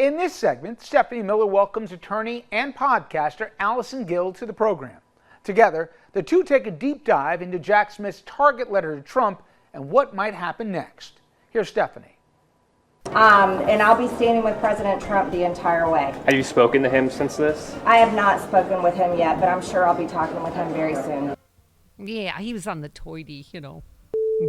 In this segment, Stephanie Miller welcomes attorney and podcaster Allison Gill to the program. Together, the two take a deep dive into Jack Smith's target letter to Trump and what might happen next. Here's Stephanie. And I'll be standing with President Trump the entire way. Have you spoken to him since this? I have not spoken with him yet, but I'm sure I'll be talking with him very soon. Yeah, he was on the toity,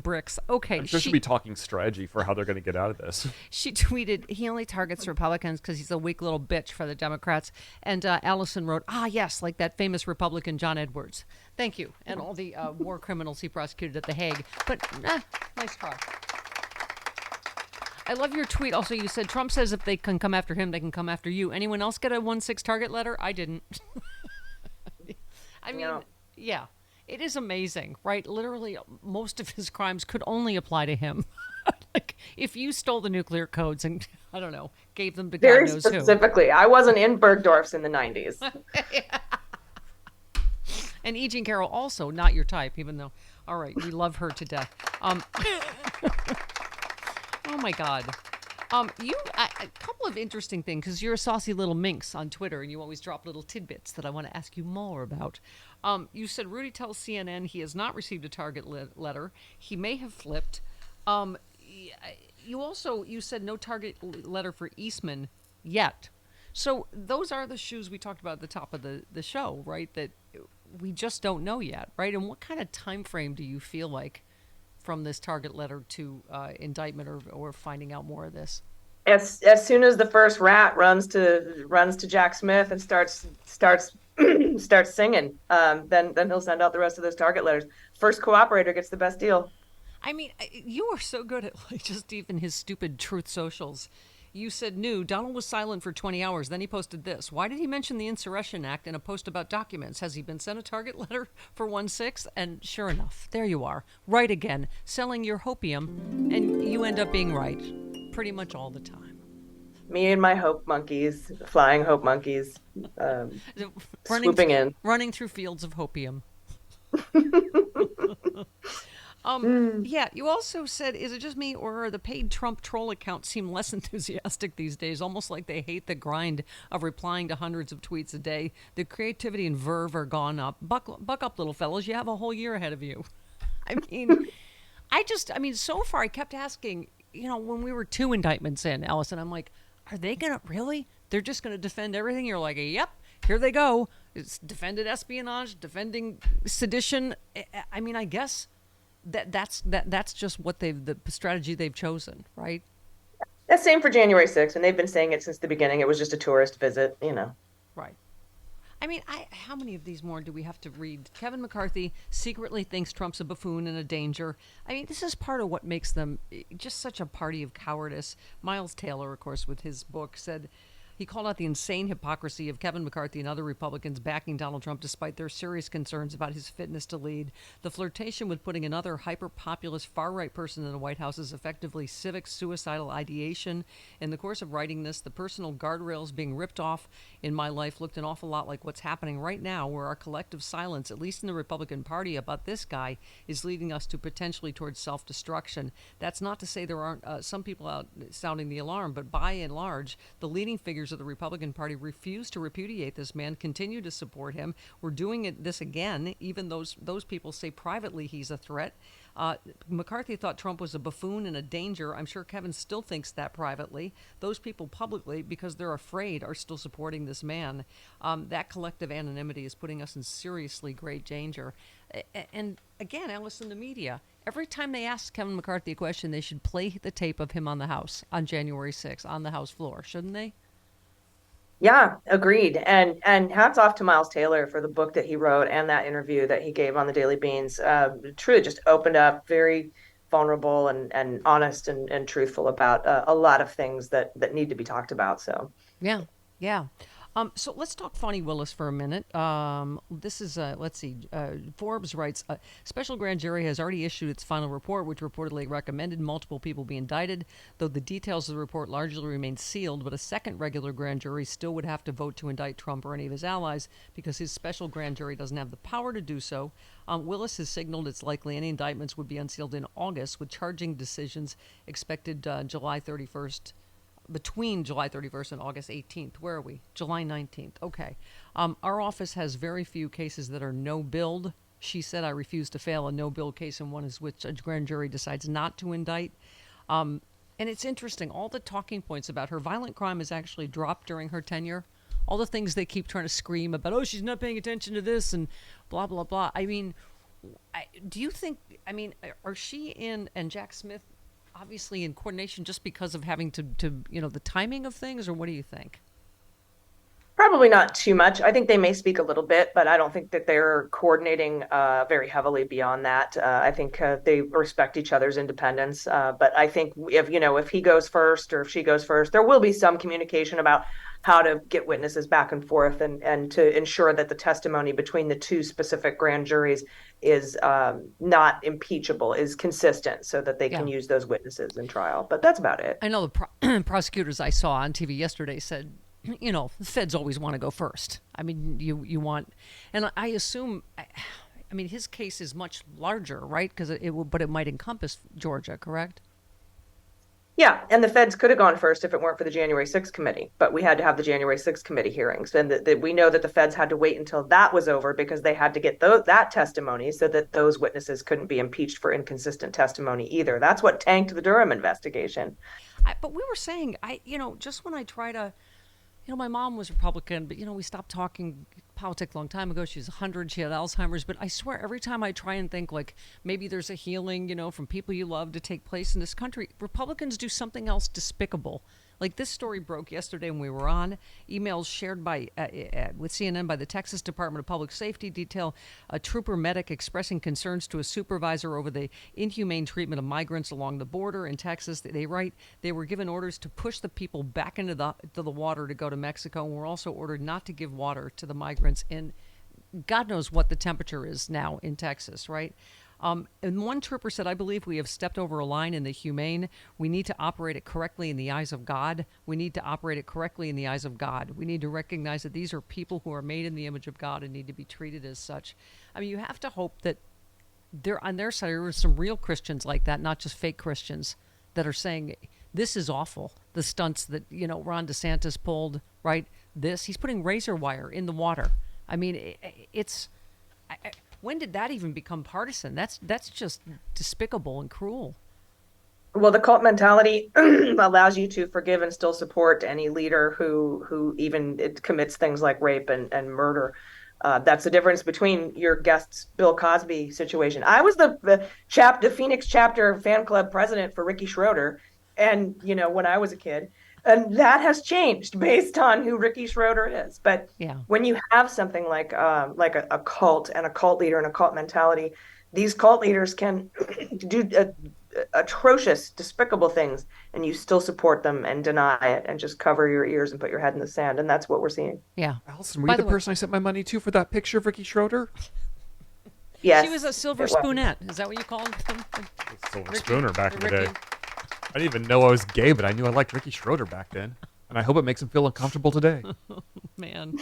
bricks. Okay. I'm sure she'll be talking strategy for how they're going to get out of this. She tweeted, he only targets Republicans because he's a weak little bitch for the Democrats. And Allison wrote, yes, like that famous Republican John Edwards. Thank you. And all the war criminals he prosecuted at The Hague. But nice try. I love your tweet. Also, you said Trump says if they can come after him, they can come after you. Anyone else get a 1-6 target letter? I didn't. I mean, yeah. It is amazing, right? Literally, most of his crimes could only apply to him. Like, if you stole the nuclear codes and, I don't know, gave them to God very knows who. specifically. I wasn't in Bergdorf's in the 90s. And E. Jean Carroll also not your type, even though, all right, we love her to death. Oh, my God. A couple of interesting things, because you're a saucy little minx on Twitter, and you always drop little tidbits that I want to ask you more about. You said Rudy tells CNN he has not received a target letter. He may have flipped. You said no target letter for Eastman yet. So those are the shoes we talked about at the top of the show, right? That we just don't know yet, right? And what kind of time frame do you feel like from this target letter to indictment or finding out more of this? As soon as the first rat runs to Jack Smith and starts singing, then he'll send out the rest of those target letters. First cooperator gets the best deal. I mean, you are so good at just even his stupid truth socials. You said Donald was silent for 20 hours. Then he posted this. Why did he mention the Insurrection Act in a post about documents? Has he been sent a target letter for 1-6? And sure enough, there you are. Right again, selling your hopium, and you end up being right pretty much all the time. Me and my hope monkeys, flying hope monkeys, swooping in. Running through fields of hopium. Yeah, you also said, is it just me or the paid Trump troll accounts seem less enthusiastic these days, almost like they hate the grind of replying to hundreds of tweets a day? The creativity and verve are gone up. Buck up, little fellas. You have a whole year ahead of you. I mean, so far I kept asking, when we were 2 indictments in, Allison, I'm like, are they going to really? They're just going to defend everything? You're like, yep, here they go. It's defended espionage, defending sedition. I mean, I guess that's just what the strategy they've chosen, right? That's same for January 6th, and they've been saying it since the beginning. It was just a tourist visit, Right. I mean, how many of these more do we have to read? Kevin McCarthy secretly thinks Trump's a buffoon and a danger. I mean, this is part of what makes them just such a party of cowardice. Miles Taylor, of course, with his book, said he called out the insane hypocrisy of Kevin McCarthy and other Republicans backing Donald Trump despite their serious concerns about his fitness to lead. The flirtation with putting another hyper-populist far-right person in the White House is effectively civic suicidal ideation. In the course of writing this, the personal guardrails being ripped off in my life looked an awful lot like what's happening right now, where our collective silence, at least in the Republican Party, about this guy is leading us to potentially towards self-destruction. That's not to say there aren't some people out sounding the alarm, but by and large, the leading figures of the Republican Party refuse to repudiate this man, continue to support him. We're doing this again, even those people say privately he's a threat. McCarthy thought Trump was a buffoon and a danger. I'm sure Kevin still thinks that privately. Those people publicly, because they're afraid, are still supporting this man. That collective anonymity is putting us in seriously great danger. And again, Allison, the media, every time they ask Kevin McCarthy a question, they should play the tape of him on the House on January 6th, on the House floor, shouldn't they? Yeah, agreed. And hats off to Miles Taylor for the book that he wrote and that interview that he gave on the Daily Beans. Truly just opened up, very vulnerable and honest and truthful about a lot of things that need to be talked about. So yeah. So let's talk Fani Willis for a minute. This is, let's see, Forbes writes, special grand jury has already issued its final report, which reportedly recommended multiple people be indicted, though the details of the report largely remain sealed. But a second regular grand jury still would have to vote to indict Trump or any of his allies because his special grand jury doesn't have the power to do so. Willis has signaled it's likely any indictments would be unsealed in August, with charging decisions expected July 31st. between July 31st and August 18th. Where are we? July 19th. Okay. Our office has very few cases that are no-billed. She said I refuse to fail a no-bill case, and one is which a grand jury decides not to indict. And it's interesting. All the talking points about her violent crime has actually dropped during her tenure. All the things they keep trying to scream about, oh, she's not paying attention to this and blah, blah, blah. I mean, do you think, are she and Jack Smith obviously in coordination just because of having to the timing of things, or what do you think? Probably not too much. I think they may speak a little bit, but I don't think that they're coordinating very heavily beyond that. I think they respect each other's independence. But I think if he goes first or if she goes first, there will be some communication about how to get witnesses back and forth and to ensure that the testimony between the two specific grand juries is not impeachable, is consistent, so that they can use those witnesses in trial. But that's about it. I know the prosecutors I saw on TV yesterday said, the feds always want to go first. I mean, you want, and I assume, his case is much larger, right? Because but it might encompass Georgia, correct? Yeah, and the feds could have gone first if it weren't for the January 6th committee, but we had to have the January 6th committee hearings, and we know that the feds had to wait until that was over because they had to get that testimony so that those witnesses couldn't be impeached for inconsistent testimony either. That's what tanked the Durham investigation. But we were saying, just when I try to. My mom was Republican, but, we stopped talking politics a long time ago. She was 100. She had Alzheimer's. But I swear, every time I try and think, like, maybe there's a healing, from people you love to take place in this country, Republicans do something else despicable. Like this story broke yesterday when we were on. Emails shared by with CNN by the Texas Department of Public Safety detail a trooper medic expressing concerns to a supervisor over the inhumane treatment of migrants along the border in Texas. They write they were given orders to push the people back into the water to go to Mexico, and were also ordered not to give water to the migrants. And God knows what the temperature is now in Texas, right? And one trooper said, I believe we have stepped over a line in the humane. We need to operate it correctly in the eyes of God. We need to operate it correctly in the eyes of God. We need to recognize that these are people who are made in the image of God and need to be treated as such. You have to hope that on their side, there are some real Christians like that, not just fake Christians, that are saying, this is awful. The stunts that, Ron DeSantis pulled, right? He's putting razor wire in the water. When did that even become partisan? That's just despicable and cruel. Well, the cult mentality allows you to forgive and still support any leader who even commits things like rape and murder. That's the difference between your guest's Bill Cosby situation. I was the Phoenix chapter fan club president for Ricky Schroeder, and when I was a kid. And that has changed based on who Ricky Schroeder is. But when you have something like a cult and a cult leader and a cult mentality, these cult leaders can do atrocious, despicable things, and you still support them and deny it and just cover your ears and put your head in the sand. And that's what we're seeing. Yeah. Allison, were you the person I sent my money to for that picture of Ricky Schroeder? Yes. She was a silver spoonette. Is that what you called them? Silver spooner back in the day. I didn't even know I was gay, but I knew I liked Ricky Schroeder back then. And I hope it makes him feel uncomfortable today. Man.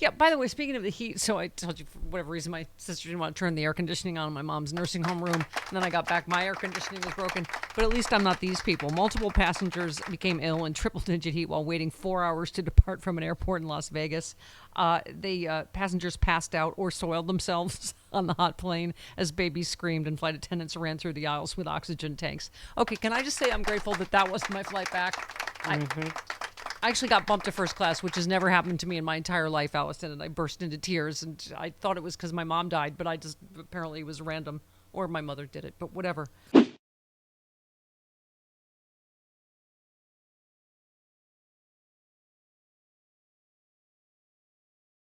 Yeah, by the way, speaking of the heat, so I told you for whatever reason my sister didn't want to turn the air conditioning on in my mom's nursing home room. And then I got back, my air conditioning was broken. But at least I'm not these people. Multiple passengers became ill in triple-digit heat while waiting 4 hours to depart from an airport in Las Vegas. Passengers passed out or soiled themselves on the hot plane as babies screamed and flight attendants ran through the aisles with oxygen tanks. Okay, can I just say I'm grateful that wasn't my flight back? I actually got bumped to first class, which has never happened to me in my entire life, Allison, and I burst into tears, and I thought it was because my mom died, but apparently it was random, or my mother did it, but whatever.